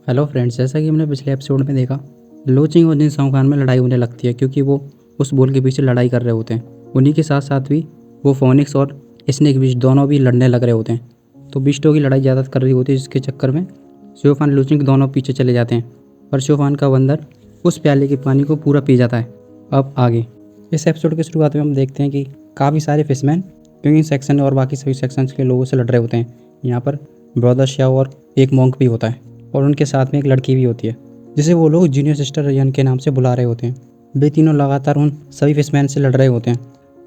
Hello friends, जैसा कि हमने पिछले एपिसोड में देखा, लोचिंग और जिन खान में लड़ाई होने लगती है क्योंकि वो उस बॉल के पीछे लड़ाई कर रहे होते हैं। उन्हीं के साथ साथ भी वो फोनिक्स और स्नेक बीच दोनों भी लड़ने लग रहे होते हैं। तो बीस्टों की लड़ाई ज़्यादा कर रही होती है, जिसके चक्कर में शिवफान लोचिंग दोनों पीछे चले जाते हैं। पर शिवफान का बंदर उस प्याले के पानी को पूरा पी जाता है। अब आगे इस एपिसोड की शुरुआत में हम देखते हैं कि काफ़ी सारे फिशमैन क्योंकि सेक्शन और बाकी सभी सेक्शंस के लोगों से लड़ रहे होते हैं। यहाँ पर ब्रदर श्याओ और एक मॉन्क भी होता है और उनके साथ में एक लड़की भी होती है जिसे वो लोग जूनियर सिस्टर रयन के नाम से बुला रहे होते हैं। वे तीनों लगातार उन सभी फिशमैन से लड़ रहे होते हैं,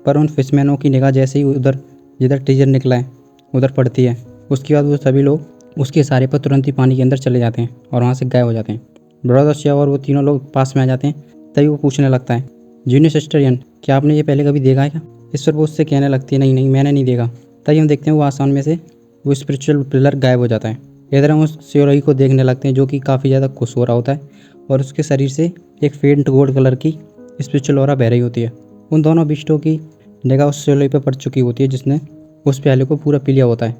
पर उन फिशमैनों की निगाह जैसे ही उधर जिधर टीजर निकला है उधर पड़ती है, उसके बाद वो सभी लोग उसके इशारे पर तुरंत ही पानी के अंदर चले जाते हैं और वहाँ से गायब हो जाते हैं। ब्रदर श्याओ और वो तीनों लोग पास में आ जाते हैं। तभी वो पूछने लगता है, जूनियर सिस्टर रयन, क्या आपने ये पहले कभी देखा है क्या? इस पर वो उससे कहने लगती है, नहीं नहीं मैंने नहीं देखा। तभी हम देखते हैं वो आसमान में से वो स्पिरिचुअल पिलर गायब हो जाता है। इधर हम उस श्योरई को देखने लगते हैं जो कि काफ़ी ज़्यादा खुश हो रहा होता है और उसके शरीर से एक फेंट गोल्ड कलर की स्पिरिचुअल ऑरा बह रही होती है। उन दोनों बिस्टों की निगाह उस श्योरई पर पड़ चुकी होती है जिसने उस प्याले को पूरा पी लिया होता है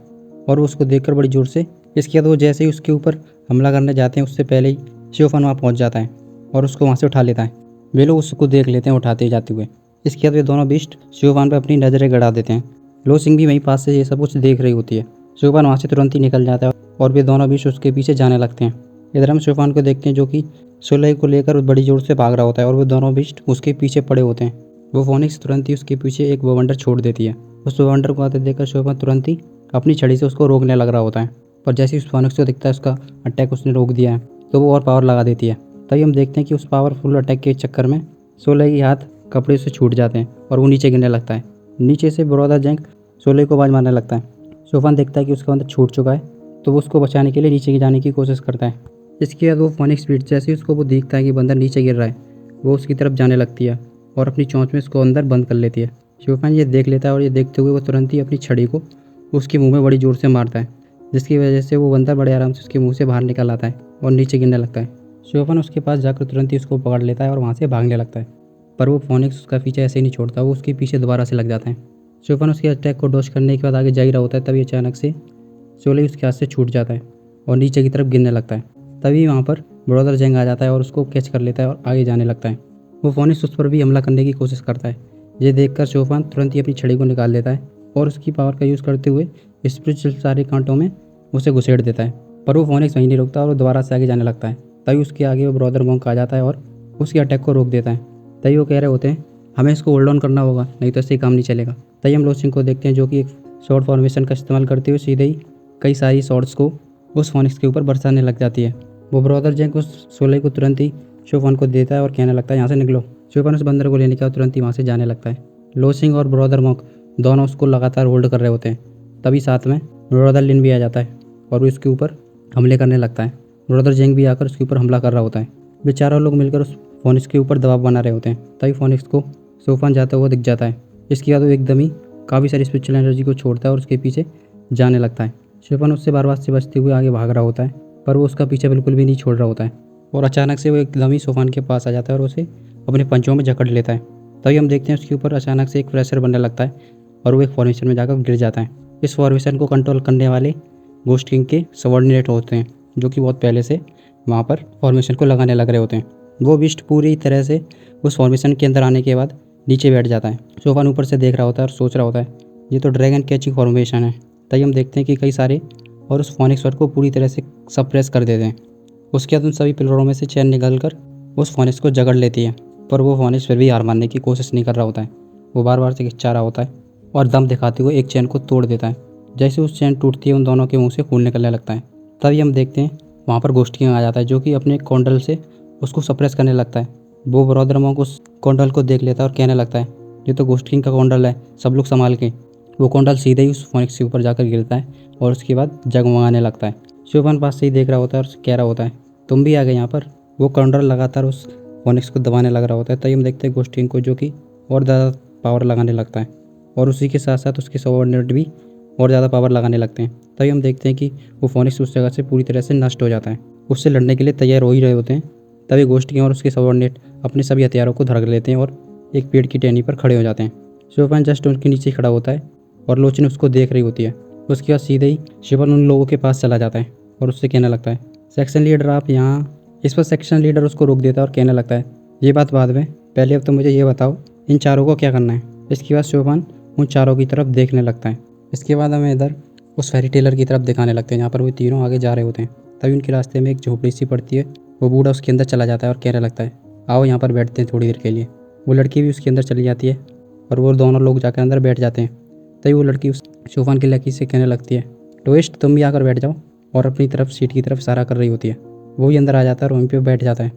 और उसको देखकर बड़ी जोर से इसके बाद वो जैसे ही उसके ऊपर हमला करने जाते हैं उससे पहले ही शिवफन वहाँ पहुँच जाता है और उसको वहाँ से उठा लेता है। वे लोग उसको देख लेते हैं उठाते जाते हुए। इसके बाद वे दोनों बिस्ट शिवफान पर अपनी नज़रें गड़ा देते हैं। लो सिंह भी वहीं पास से ये सब कुछ देख रही होती है। शिवफान वहाँ से तुरंत ही निकल जाता है और वे दोनों बीच उसके पीछे जाने लगते हैं। इधर हम शिवफान को देखते हैं जो कि सोलह को लेकर बड़ी जोर से भाग रहा होता है और वे दोनों बीच उसके पीछे पड़े होते हैं। वो फोनिक्स तुरंत ही उसके पीछे एक बवंडर छोड़ देती है। उस बवंडर को आते देखकर शिवफान तुरंत ही अपनी छड़ी से उसको रोकने लग रहा होता है, पर जैसे ही उस फोनिक्स को दिखता है उसका अटैक उसने रोक दिया है तो वो और पावर लगा देती है। तभी हम देखते हैं कि उस पावरफुल अटैक के चक्कर में सोलह के हाथ कपड़े से छूट जाते हैं और वो नीचे गिरने लगता है। नीचे से ब्रोदा जैंक सोलह को आवाज़ मारने लगता है। शिवफान देखता है कि उसका बंदर छूट चुका है तो वो उसको बचाने के लिए नीचे जाने की कोशिश करता है। इसके बाद वो फोनिक्स स्पीड जैसे ही उसको वो देखता है कि बंदर नीचे गिर रहा है, वो उसकी तरफ जाने लगती है और अपनी चोंच में उसको अंदर बंद कर लेती है। शिवफान ये देख लेता है और ये देखते हुए वो तुरंत ही अपनी छड़ी को उसके मुंह में बड़ी जोर से मारता है, जिसकी वजह से वो बंदर बड़े आराम से उसके मुंह से बाहर निकल आता है और नीचे गिरने लगता है। शिवफान उसके पास जाकर तुरंत ही उसको पकड़ लेता है और वहाँ से भागने लगता है, पर वो फोनिक्स उसका पीछे ऐसे ही नहीं छोड़ता, वो उसके पीछे दोबारा से लग जाता है। शिवफान उसके अटैक को डॉज करने के बाद आगे जा ही रहा होता है, तभी अचानक से सोलह उसके हाथ से छूट जाता है और नीचे की तरफ गिरने लगता है। तभी वहाँ पर ब्रदर जैंग आ जाता है और उसको कैच कर लेता है और आगे जाने लगता है। वो फोनिक्स उस पर भी हमला करने की कोशिश करता है। ये देखकर शिवफान तुरंत ही अपनी छड़ी को निकाल लेता है और उसकी पावर का यूज़ करते हुए स्पिरिचुअल सारे कांटों में उसे घुसेड़ देता है, पर वो फोनिक्स वहीं नहीं रुकता और वो दोबारा से आगे जाने लगता है। तभी उसके आगे वो ब्रदर मॉन्क आ जाता है और उसके अटैक को रोक देता है। तभी वो कह रहे होते हैं, हमें इसको होल्ड ऑन करना होगा, नहीं तो इससे काम नहीं चलेगा। तभी हम लोचिंग को देखते हैं जो कि एक शॉर्ट फॉर्मेशन का इस्तेमाल करते हुए सीधे ही कई सारी शॉर्ट्स को उस फोनिक्स के ऊपर बरसाने लग जाती है। वो ब्रदर जैंक उस सोलह को तुरंत ही शिवफान को देता है और कहने लगता है, यहाँ से निकलो। शिवफान उस बंदर को लेने के बाद तुरंत ही वहाँ से जाने लगता है। लोचिंग और ब्रदर मॉन्क दोनों उसको लगातार होल्ड कर रहे होते हैं। तभी साथ में ब्रदर लिन भी आ जाता है और वो इसके ऊपर हमले करने लगता है। ब्रदर जैंग भी आकर उसके ऊपर हमला कर रहा होता है। वे चारों लोग मिलकर उस फोनिक्स के ऊपर दबाव बना रहे होते हैं। तभी फोनिक्स को शिवफान जाता हुआ दिख जाता है। इसके बाद वो एकदम ही काफ़ी सारी स्पिरिचुअल एनर्जी को छोड़ता है और उसके पीछे जाने लगता है। शिवफान उससे बार बार से बचते हुए आगे भाग रहा होता है, पर वो उसका पीछे बिल्कुल भी नहीं छोड़ रहा होता है और अचानक से वो एकदम ही शिवफान के पास आ जाता है और उसे अपने पंचों में जकड़ लेता है। तभी हम देखते हैं उसके ऊपर अचानक से एक प्रेशर बनने लगता है और वो एक फॉर्मेशन में जाकर गिर जाता है। इस फॉर्मेशन को कंट्रोल करने वाले गोस्ट किंग के सबॉर्डिनेट होते हैं जो कि बहुत पहले से वहाँ पर फॉर्मेशन को लगाने लग रहे होते हैं। वो बिस्ट पूरी तरह से उस फॉर्मेशन के अंदर आने के बाद नीचे बैठ जाता है। शिवफान ऊपर से देख रहा होता है और सोच रहा होता है, ये तो ड्रैगन कैचिंग फॉर्मेशन है। तभी हम देखते हैं कि कई सारे और उस फोनिक्स वर्ड को पूरी तरह से सप्रेस कर देते हैं। उसके बाद उन सभी पिलरों में से चैन निकल कर उस फोनिक्स को जकड़ लेती है, पर वो फोनिक्स फिर भी हार मानने की कोशिश नहीं कर रहा होता है। वो बार बार से खिंचा रहा होता है और दम दिखाते हुए एक चैन को तोड़ देता है। जैसे उस चैन टूटती है उन दोनों के मुंह से खून निकलने लगता है। तभी हम देखते हैं वहाँ पर गोस्ट किंग आ जाता है जो कि अपने कॉन्डल से उसको सप्रेस करने लगता है। वो ब्रदर मॉन्क उस कॉन्डल को देख लेता है और कहने लगता है, ये तो गोस्ट किंग का कॉन्डल है, सब लोग संभाल के। वो कॉन्डल सीधे ही उस फोनिक्स के ऊपर जाकर गिरता है और उसके बाद जगमगाने लगता है। शिवफान पास से ही देख रहा होता है और कह रहा होता है, तुम भी आ गए यहाँ पर। वो कॉन्डल लगातार उस फोनिक्स को दबाने लग रहा होता है। तभी हम देखते हैं गोस्ट किंग को जो कि और ज़्यादा पावर लगाने लगता है और उसी के साथ साथ उसके सबॉर्डिनेट भी और ज़्यादा पावर लगाने लगते हैं। तभी हम देखते हैं कि वो फोनिक्स उस जगह से पूरी तरह से नष्ट हो जाता है। उससे लड़ने के लिए तैयार हो ही रहे होते हैं। तभी गोस्ट किंग और उसके सबॉर्डिनेट अपने सभी हथियारों को धड़क लेते हैं और एक पेड़ की टहनी पर खड़े हो जाते हैं। शिवफान जस्ट उनके नीचे खड़ा होता है और लोचिन उसको देख रही होती है। उसके बाद सीधे ही शिवफान उन लोगों के पास चला जाता है और उससे कहने लगता है, सेक्शन लीडर आप यहाँ। इस पर सेक्शन लीडर उसको रोक देता है और कहने लगता है ये बात बाद में, पहले अब तो मुझे ये बताओ इन चारों को क्या करना है। इसके बाद शोफान उन चारों की तरफ देखने लगता है। इसके बाद हमें इधर उस फेरी टेलर की तरफ दिखाने लगते हैं जहाँ पर वो तीनों आगे जा रहे होते हैं। तभी उनके रास्ते में एक झोपड़ी सी पड़ती है। वो बूढ़ा उसके अंदर चला जाता है और कहने लगता है आओ यहाँ पर बैठते हैं थोड़ी देर के लिए। वो लड़की भी उसके अंदर चली जाती है और वो दोनों लोग जाकर अंदर बैठ जाते हैं। तभी वो लड़की उस शोफान की लड़की से कहने लगती है लोएस्ट तुम भी आकर बैठ जाओ, और अपनी तरफ सीट की तरफ इशारा कर रही होती है। वो भी अंदर आ जाता है और वहीं पे बैठ जाता है।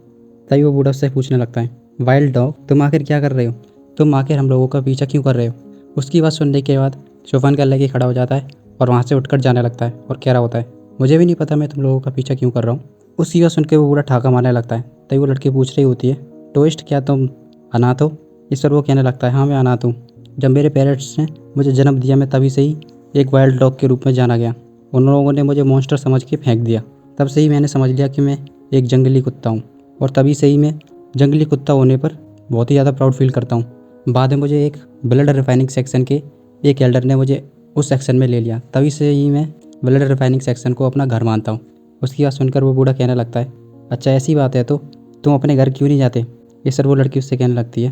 तभी वो बूढ़ा उससे पूछने लगता है वाइल्ड डॉग तुम आखिर क्या कर रहे हो, तुम आखिर हम लोगों का पीछा क्यों कर रहे हो। उसकी बात सुनने के बाद शोफान का लड़की खड़ा हो जाता है और वहाँ से उठकर जाने लगता है और कह रहा होता है मुझे भी नहीं पता मैं तुम लोगों का पीछा क्यों कर रहा हूँ। उसकी बात सुन के वो बूढ़ा ठाका मारने लगता है। तभी वो लड़की पूछ रही होती है टोइस्ट क्या तुम अनाथ हो। इस पर वो कहने लगता है हाँ मैं अनाथ हूँ। जब मेरे पेरेंट्स ने मुझे जन्म दिया मैं तभी से ही एक वाइल्ड डॉग के रूप में जाना गया। उन लोगों ने मुझे मॉन्स्टर समझ के फेंक दिया। तब से ही मैंने समझ लिया कि मैं एक जंगली कुत्ता हूँ, और तभी से ही मैं जंगली कुत्ता होने पर बहुत ही ज़्यादा प्राउड फील करता हूँ। बाद में मुझे एक ब्लड रिफाइनिंग सेक्शन के एक एल्डर ने मुझे उस सेक्शन में ले लिया। तभी से ही मैं ब्लड रिफाइनिंग सेक्शन को अपना घर मानता हूँ। उसकी बात सुनकर वो बूढ़ा कहने लगता है अच्छा ऐसी बात है तो तुम अपने घर क्यों नहीं जाते। ये सर वो लड़की उससे कहने लगती है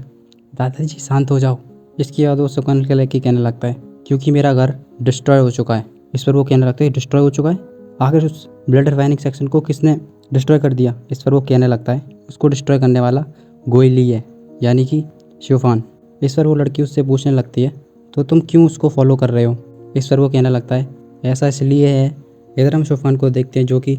दादाजी शांत हो जाओ। इसके बाद वो सुकन के लड़की कहने लगता है क्योंकि मेरा घर डिस्ट्रॉय हो चुका है। इस पर वो कहने लगता है डिस्ट्रॉय हो चुका है, आखिर उस ब्लड रिफाइनिंग सेक्शन को किसने डिस्ट्रॉय कर दिया। इस पर वो कहने लगता है उसको डिस्ट्रॉय करने वाला गोयली है, यानी कि शोफान। इस पर वो लड़की उससे पूछने लगती है तो तुम क्यों उसको फॉलो कर रहे हो। इस पर वो कहने लगता है ऐसा इसलिए है। इधर हम शोफान को देखते हैं जो कि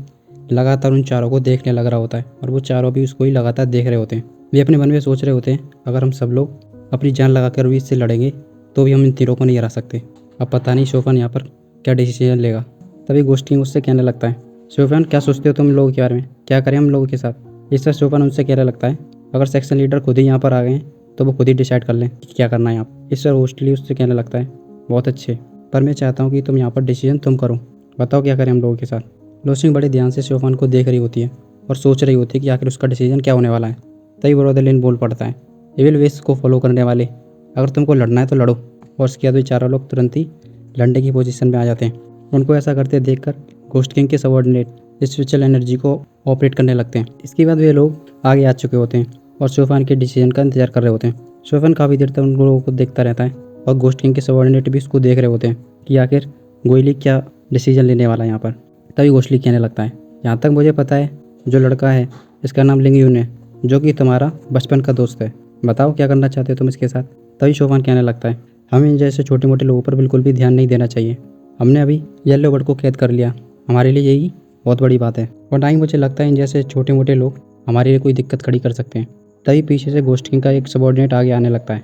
लगातार उन चारों को देखने लग रहा होता है और वो चारों भी उसको ही लगातार देख रहे होते हैं। वे अपने मन में सोच रहे होते हैं अगर हम सब लोग अपनी जान लगाकर भी इससे लड़ेंगे तो भी हम इन तीरों को नहीं हरा सकते। अब पता नहीं शोफान यहाँ पर क्या डिसीजन लेगा। तभी गोस्टी उससे कहने लगता है शोफान क्या सोचते हो तुम लोगों के बारे में, क्या करें हम लोगों के साथ। इस पर शोफान उनसे कहने लगता है अगर सेक्शन लीडर खुद ही यहाँ पर आ गए तो वो खुद ही डिसाइड कर लें कि क्या करना है यहाँ। इस पर होस्टली उससे कहने लगता है बहुत अच्छे, पर मैं चाहता हूँ कि तुम यहाँ पर डिसीजन तुम करो, बताओ क्या करें हम लोगों के साथ। लोसिंग बड़े ध्यान से शोफान को देख रही होती है और सोच रही होती है कि आखिर उसका डिसीजन क्या होने वाला है। तभी ब्रोदरलिन बोल पड़ता है एविल वेस को फॉलो करने वाले अगर तुमको लड़ना है तो लड़ो। और उसके बाद चारों लोग तुरंत ही लड़ने की पोजीशन में आ जाते हैं। उनको ऐसा करते देखकर घोस्ट किंग के सबॉर्डिनेट स्पिरिचुअल एनर्जी को ऑपरेट करने लगते हैं। इसके बाद वे लोग आगे आ चुके होते हैं और शोफान के डिसीजन का इंतजार कर रहे होते हैं। शोफान काफ़ी देर तक उन लोगों को देखता रहता है और घोस्ट किंग के सबॉर्डिनेट भी उसको देख रहे होते हैं कि आखिर गोयली क्या डिसीजन लेने वाला है यहाँ पर। तभी घोस्टली कहने लगता है यहाँ तक मुझे पता है जो लड़का है इसका नाम लिंगयून है, जो कि तुम्हारा बचपन का दोस्त है, बताओ क्या करना चाहते हो तुम इसके साथ। तभी शोफान कहने लगता है हमें इन जैसे छोटे मोटे लोगों पर बिल्कुल भी ध्यान नहीं देना चाहिए। हमने अभी येलो बर्ड को कैद कर लिया, हमारे लिए यही बहुत बड़ी बात है, और ना ही मुझे लगता है इन जैसे छोटे मोटे लोग हमारे लिए कोई दिक्कत खड़ी कर सकते हैं। तभी पीछे से घोस्ट किंग का एक सबॉर्डिनेट आगे आने लगता है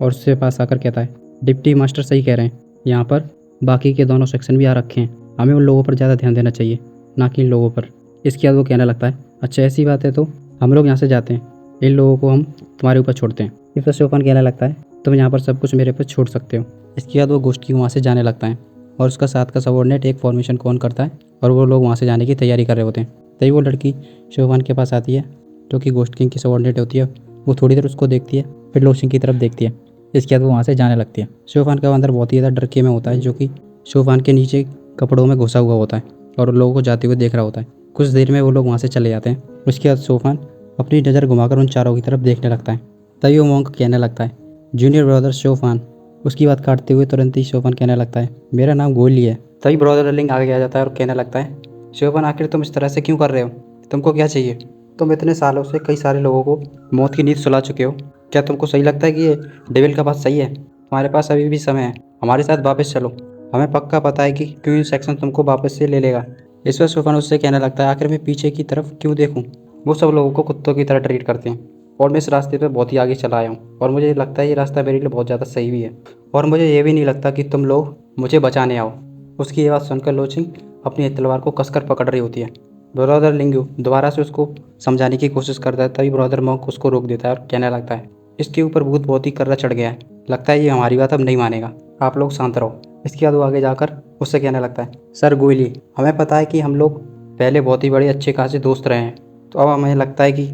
और उससे पास आकर कहता है डिप्टी मास्टर सही कह रहे हैं, यहाँ पर बाकी के दोनों सेक्शन भी आ रखे हैं, हमें उन लोगों पर ज़्यादा ध्यान देना चाहिए ना कि इन लोगों पर। इसके बाद वो कहने लगता है अच्छा ऐसी बात है तो हम लोग यहाँ से जाते हैं, इन लोगों को हम तुम्हारे ऊपर छोड़ते हैं। इस पर शोफान कहने लगता है तुम यहाँ पर सब कुछ मेरे पर छोड़ सकते हो। इसके बाद वो घोस्ट किंग वहाँ से जाने लगता है और उसका साथ का सबॉर्डिनेट एक फॉर्मेशन को ऑन करता है और वो लोग वहाँ से जाने की तैयारी कर रहे होते हैं। तभी वो लड़की शोफान के पास आती है जो कि घोस्ट किंग की सबॉर्डिनेट होती है। वो थोड़ी देर उसको देखती है फिर लोसिंग की तरफ देखती है। इसके बाद वो वहाँ से जाने लगती है। शोफान का अंदर बहुत ही ज़्यादा डर के में होता है जो कि शोफान के नीचे कपड़ों में घुसा हुआ होता है और उन लोगों को जाते हुए देख रहा होता है। कुछ देर में वो लोग वहाँ से चले जाते हैं। उसके बाद शोफान अपनी नज़र घुमाकर उन चारों की तरफ देखने लगता है। तभी वो मॉन्क कहने लगता है जूनियर ब्रदर शोफान। उसकी बात काटते हुए तुरंत ही शोफान कहने लगता है मेरा नाम गोली है। तभी ब्रदर लिंग आगे आ जाता है और कहने लगता है शोफान आखिर तुम इस तरह से क्यों कर रहे हो, तुमको क्या चाहिए। तुम इतने सालों से कई सारे लोगों को मौत की नींद सुला चुके हो, क्या तुमको सही लगता है कि ये डेविल का बात सही है। तुम्हारे पास अभी भी समय है, हमारे साथ वापस चलो, हमें पक्का पता है कि क्यों सेक्शन तुमको वापस से ले लेगा। इस पर शोफान उससे कहने लगता है आखिर मैं पीछे की तरफ क्यों देखूँ, वो सब लोगों को कुत्तों की तरह ट्रीट करते हैं और मैं इस रास्ते पे बहुत ही आगे चला आया हूँ और मुझे लगता है ये रास्ता मेरे लिए बहुत ज़्यादा सही भी है, और मुझे ये भी नहीं लगता कि तुम लोग मुझे बचाने आओ। उसकी ये बात सुनकर लोचिंग अपनी तलवार को कसकर पकड़ रही होती है। ब्रदर लिंगू दोबारा से उसको समझाने की कोशिश करता है। तभी ब्रदर मॉन्क उसको रोक देता है और कहने लगता है इसके ऊपर भूत बहुत ही कर्रा चढ़ गया है, लगता है ये हमारी बात अब नहीं मानेगा, आप लोग शांत रहो। इसके बाद वो आगे जाकर उससे कहने लगता है सर गोयली, हमें पता है कि हम लोग पहले बहुत ही बड़े अच्छे खासे दोस्त रहे हैं, तो अब हमें लगता है कि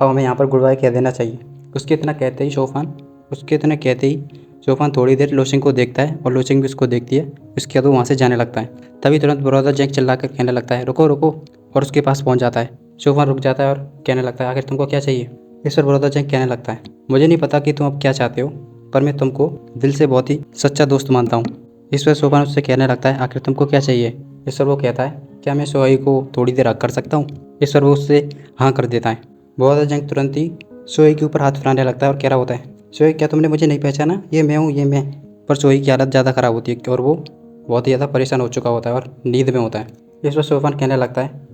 अब हमें यहाँ पर गुड बाय कह देना चाहिए। उसके इतना कहते ही शोफान थोड़ी देर लोचिंग को देखता है और लोचिंग भी उसको देखती है। उसके बाद वो वहाँ से जाने लगता है। तभी तुरंत ब्रदर जैक चिल्ला कर कहने लगता है रुको रुको, और उसके पास पहुंच जाता है। शोफान रुक जाता है और कहने लगता है, आखिर तुमको क्या चाहिए? इस पर बड़ौदा जंग कहने लगता है, मुझे नहीं पता कि तुम अब क्या चाहते हो, पर मैं तुमको दिल से बहुत ही सच्चा दोस्त मानता हूँ। इस पर शोफान उससे कहने लगता है, आखिर तुमको क्या चाहिए? इस पर वो कहता है, क्या मैं सोहाई को थोड़ी देर रख कर सकता हूँ? इस पर वो उससे हाँ कर देता है। बड़ौदा जंग तुरंत ही सोहाई के ऊपर हाथ फिराने लगता है और कह रहा होता है, सोहाई क्या तुमने मुझे नहीं पहचाना? ये मैं हूँ, ये मैं। पर सोहाई की हालत ज़्यादा ख़राब होती है और वो बहुत ही ज़्यादा परेशान हो चुका होता है और नींद में होता है। इस पर शोफान कहने लगता है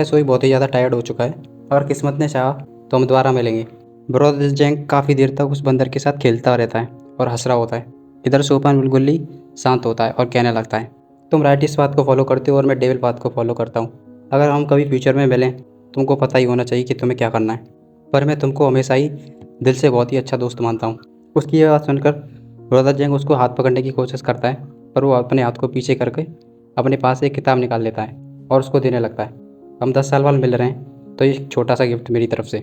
सोई बहुत ही ज़्यादा टायर्ड हो चुका है और किस्मत ने चाहा तो हम दोबारा मिलेंगे। बड़ौदा जंग काफ़ी देर तक उस बंदर के साथ खेलता रहता है और हंस रहा होता है। इधर शोफान बिल्कुल ही शांत होता है और कहने लगता है, तुम राइट इस बात को फॉलो करते हो और मैं डेविल बात को फॉलो करता हूँ। अगर हम कभी फ्यूचर में मिलें तुमको पता ही होना चाहिए कि तुम्हें क्या करना है, पर मैं तुमको हमेशा ही दिल से बहुत ही अच्छा दोस्त मानता हूँ। उसकी ये बात सुनकर बड़ौदा जंग उसको हाथ पकड़ने की कोशिश करता है, पर वो अपने हाथ को पीछे करके अपने पास एक किताब निकाल लेता है और उसको देने लगता है। हम 10 साल बाद मिल रहे हैं तो ये एक छोटा सा गिफ्ट मेरी तरफ से,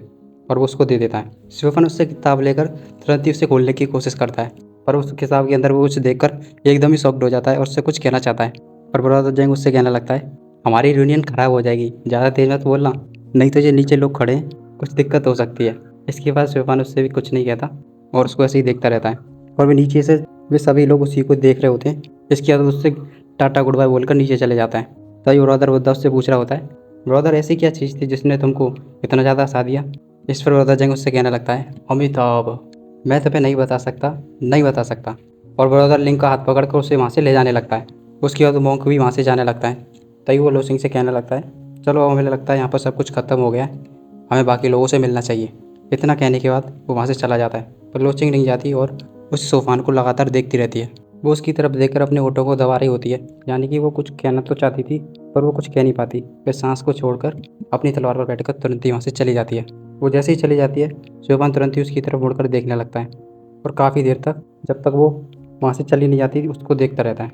और वो उसको दे देता है। शोफन उससे किताब लेकर तुरंत ही उसे खोलने की कोशिश करता है, पर उस किताब के अंदर वो कुछ देखकर एकदम ही शॉक्ड हो जाता है और उससे कुछ कहना चाहता है। पर बड़ौदा जंग उससे कहने लगता है, हमारी यूनियन ख़राब हो जाएगी, ज़्यादा तेज मत बोलना, नहीं तो ये नीचे लोग खड़े हैं, कुछ दिक्कत हो सकती है। इसके बाद शोफान उससे भी कुछ नहीं कहता और उसको ऐसे ही देखता रहता है। और वे नीचे से वे सभी लोग उसी को देख रहे होते हैं। इसके बाद उससे टाटा गुड बाय बोलकर नीचे चले जाता है। तभी ब्रदर बुद्धा उससे पूछ रहा होता है, ब्रदर ऐसी क्या चीज़ थी जिसने तुमको इतना ज़्यादा हंसा दिया? इस पर ब्रदर जंग उससे कहने लगता है, अमिताभ, मैं तुम्हें नहीं बता सकता, नहीं बता सकता। और ब्रदर लिंक का हाथ पकड़कर उसे वहाँ से ले जाने लगता है। उसके बाद मोंक भी वहाँ से जाने लगता है। तभी वो लोसिंग से कहने लगता है, चलो अब हमें लगता है यहाँ पर सब कुछ खत्म हो गया है, हमें बाकी लोगों से मिलना चाहिए। इतना कहने के बाद वो वहाँ से चला जाता है, पर लोचिंग नहीं जाती और उस सोफान को लगातार देखती रहती है। वो उसकी तरफ देखकर अपने होठों को दबा रही होती है, यानी कि वो कुछ कहना तो चाहती थी पर वो कुछ कह नहीं पाती। फिर सांस को छोड़कर अपनी तलवार पर बैठकर तुरंत ही वहाँ से चली जाती है। वो जैसे ही चली जाती है सोफान तुरंत ही उसकी तरफ मुड़कर देखने लगता है और काफ़ी देर तक, जब तक वो वहाँ से चली नहीं जाती, उसको देखता रहता है।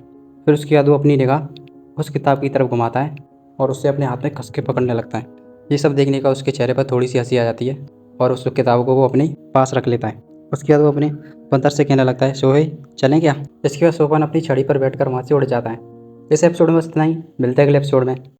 फिर उसके बाद वो अपनी निगाह उस किताब की तरफ घुमाता है और उसे अपने हाथ में कस के पकड़ने लगता है। ये सब देखने का उसके चेहरे पर थोड़ी सी हंसी आ जाती है और उस किताब को वो अपने पास रख लेता है। उसके बाद वो अपने बंदर से कहने लगता है, सोहे चलें क्या? इसके बाद सोफान अपनी छड़ी पर बैठकर वहाँ से उड़ जाता है। इस एपिसोड में बस इतना ही, मिलते हैं अगले एपिसोड में।